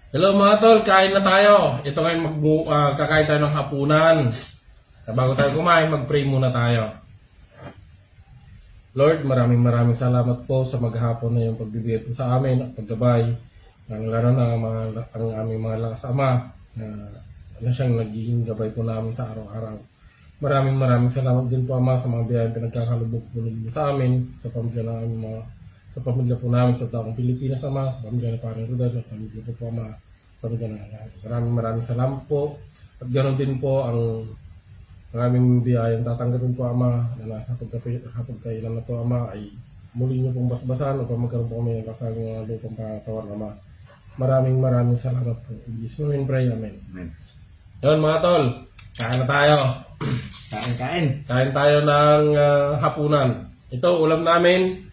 Hello mga tol, kain na tayo. Ito ngayon kakain tayo ng hapunan. Bago tayo kumain, mag-pray muna tayo. Lord, maraming salamat po sa maghapon na yung pagbibigay po sa amin at paggabay. Lalo na ang aming mga lakas ama na siyang nagiging gabay po namin sa araw-araw. Maraming salamat din po Ama sa mga biyayang pinagkakalubog po ninyo sa amin, sa pamilya namin sa pamilya po namin sa taong Pilipinas Ama, sa pamilya ng Parang Rodel, at pamilya po Ama, pamilya ng Ayan. Maraming salamat po. At ganoon din po ang aming biyayang tatanggapin po Ama na nasa hapagkailan na po Ama ay muli niyo pong basbasan upang magkaroon po kami ng kasaling mga lupang pangatawan Ama. Maraming salamat po. In Jesus' name pray, Amen. Amen. Yun mga tol, kain na tayo. Kain. Kain tayo ng hapunan. Ito, ulam namin,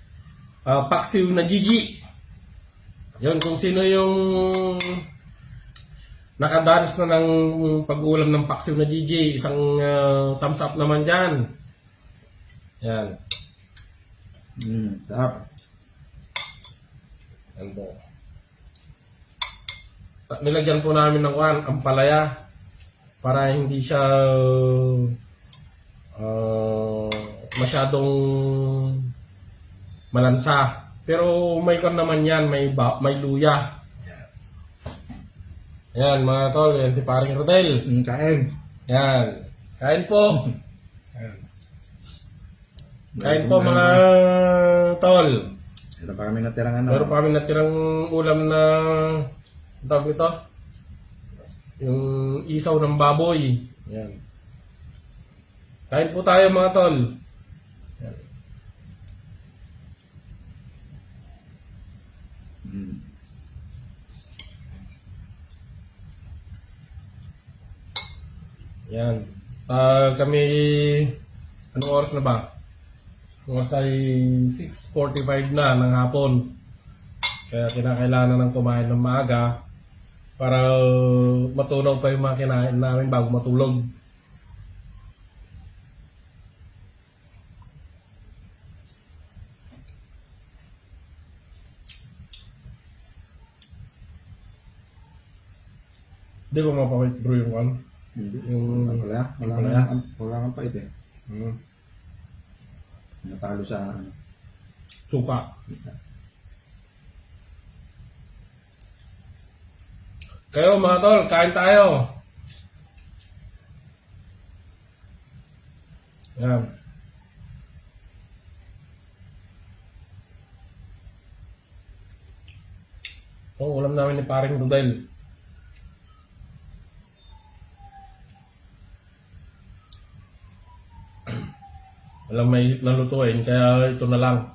paksiw na Gigi. Yun, kung sino yung nakadanas na ng pag-ulam ng paksiw na Gigi, isang thumbs up naman dyan. Yan. Sarap. Yan po. Nilagyan po namin ng ampalaya para hindi siya masyadong malansa. Pero may naman yan, may luya. Yan mga tol, yan si Paring Rodel. Kain. Yan. Kain po. Yan. Kain po mga tol. Meron pa kami natirang ano. Meron pa kami natirang ulam na tawag nito. Yung isaw ng baboy. Yan. Kain po tayo mga tol. Yan. Yan. Kami, anong oras na ba? Oras ay 6:45 na ng hapon. Kaya kinakailangan ng kumain ng maaga para matunaw pa yung mga kinain namin bago matulog. Di ba mapakit bro yung ano? Yung Wala kang pait eh. Hmm. Natalo sa ano. Suka. Kayo mga tol, kain tayo. Yan. Ang ulam namin ni Paring Rodel. Walang may nalutuin, kaya ito na lang.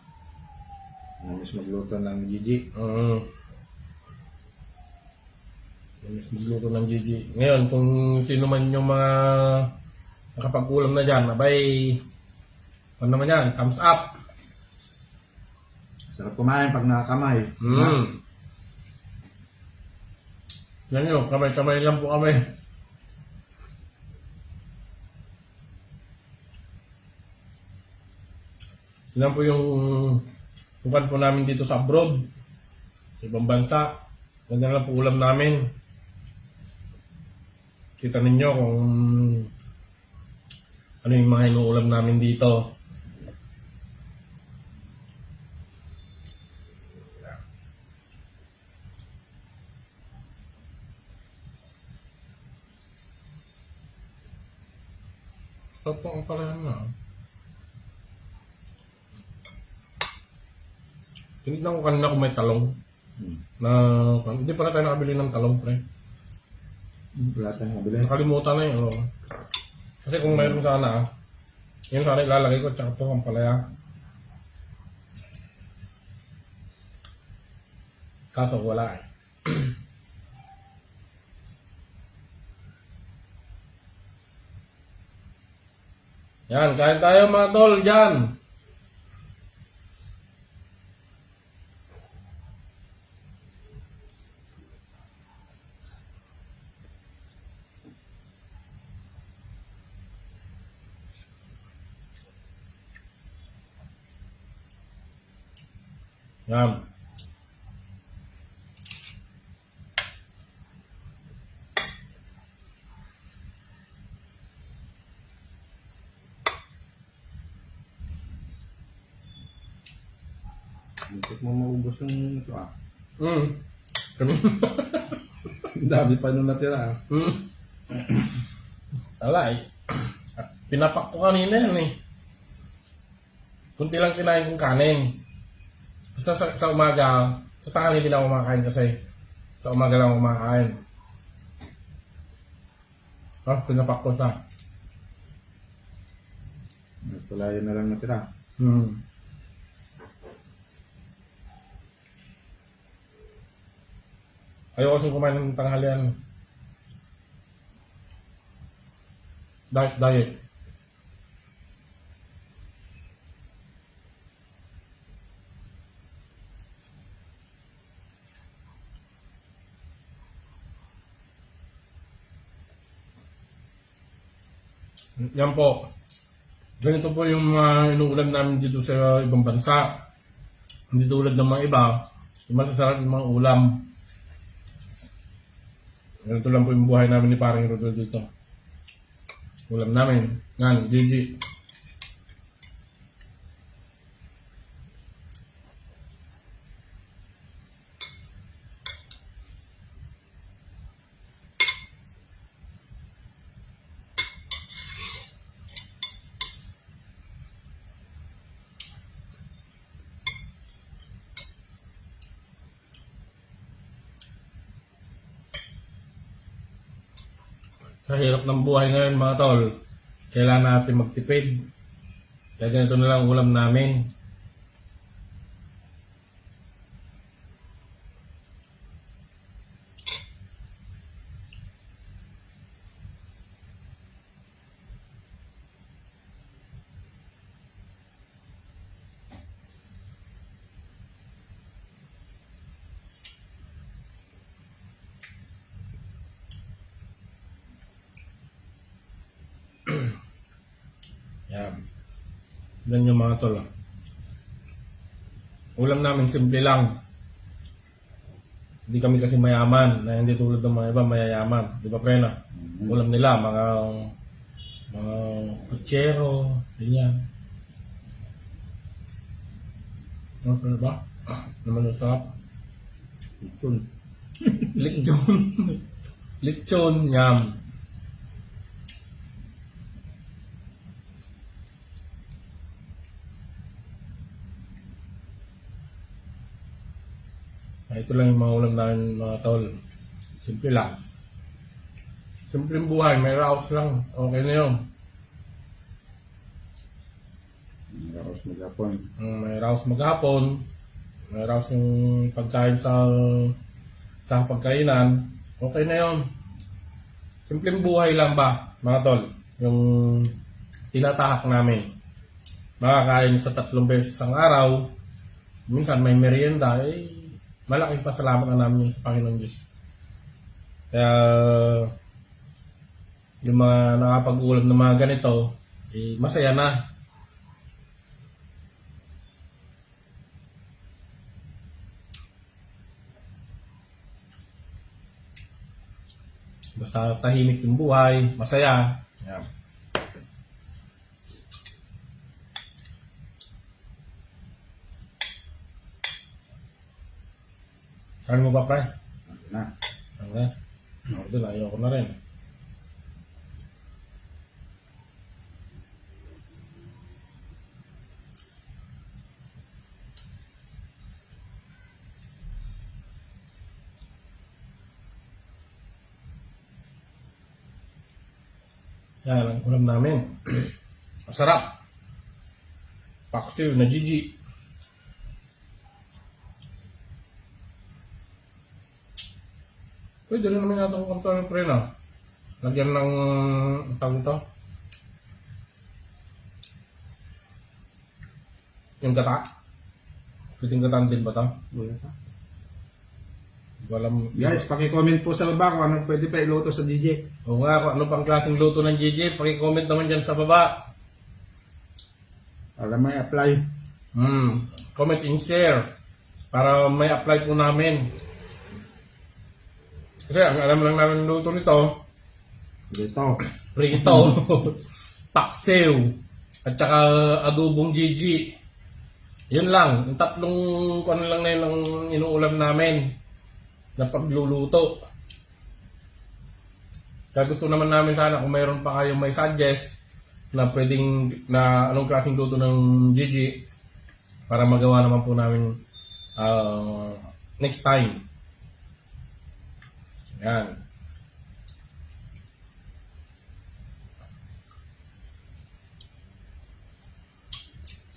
Namis magluto ng Gigi. Mas magluto ng Gigi. Ngayon, kung sino man yung mga nakapag-ulam na dyan, abay, ano naman yan, thumbs up. Sarap kumain pag nakakamay. Yan yun, kamay-kamay lang po kami. Yan po yung bukan po namin dito sa abroad, sa ibang bansa. Ganyan lang po ulam namin. Kita ninyo kung ano yung mga inuulam namin dito. So po ang pala na. Tinignan ko kanina kung may talong. Hindi pala tayo nakabili ng talong, pre. Wala tayong mabili. Nakalimutan na yun. Kasi kung mayroon sana, yun sana ilalagay ko tsaka ito ang palaya. Kaso wala eh. Yan, kain tayo mga tol dyan. Yan. Hindi mo maubos yung ito ah. Kami. Ang dami pa nung natira ah. Wala eh. Pinapak ko kanina yan eh. Kunti lang kinain kong kanin. Basta sa umaga, sa tanghali hindi na ako kumakain kasi sa umaga lang ako kumakain. Pinapak ko siya. Palayan na lang natira. Ayoko kasing kumain ng tanghalian. Diet. Yan po. Ganito po yung mga inuulam namin dito sa ibang bansa. Hindi tulad ng mga iba, yung masasarap yung mga ulam. Ganito lang po yung buhay namin ni Paring Rodol dito. Ulam namin. Yan, Gigi. Sa hirap ng buhay ngayon mga tol, kailangan natin magtipid. Kaya ganito na lang ang ulam namin. Yan. Yan yung mga tol. Ulam namin simple lang. Hindi kami kasi mayaman na hindi tulad ng mga iba mayayaman. Di ba pre na? Ulam nila mga kutsero, ganyan. Ano ba? Naman yung sarap. Lechon. Lechon, yum. Ito lang yung mga ulam namin mga tol. Simple lang. Simpleng buhay, may raos lang. Okay na yun. Raos maghapon. May raos maghapon. May raos yung pagkain sa pagkainan. Okay na yun. Simpleng buhay lang ba, mga tol? Yung tinatahak namin. Makakain sa 3 beses ang araw. Minsan may merienda. Malaking pasalamat na namin sa Panginoon Diyos. Kaya yung mga nakapag-ulam ng mga ganito, masaya na. Basta tahimik yung buhay, masaya. Yan. Kain mo ba, pre? Na. Okay. Ako din, ayoko na rin. Yan ang ulam namin. Masarap. Paksiw na Gigi. Pwede rin naman yata ang kanto ng pre na. Lagyan ng tawag ito. Yung gata. Pwedeng gataan din ba ito? Wala pa. Hindi ko alam. Guys, paki-comment po sa baba kung anong pwede pa iluto sa DJ. Oo nga, kung ano pang klaseng luto ng Gigi, paki-comment naman dyan sa baba. Para may apply. Comment and share. Para may apply po namin. Kasi ang alam lang namin luto nito, Dito. prito, paksiw, at saka adobong Gigi. Yun lang, yung tatlong kung lang na yun ang inuulam namin na pagluluto. Kaya gusto naman namin sana kung mayroon pa kayong may suggest na pwedeng na anong klaseng luto ng Gigi para magawa naman po namin next time. Yan.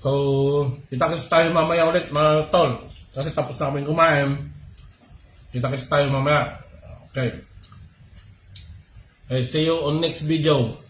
So, kita-kits tayo mamaya ulit mga tol. Kasi tapos na kami kumain. Kita-kits tayo mamaya. Okay. Okay, see you on next video.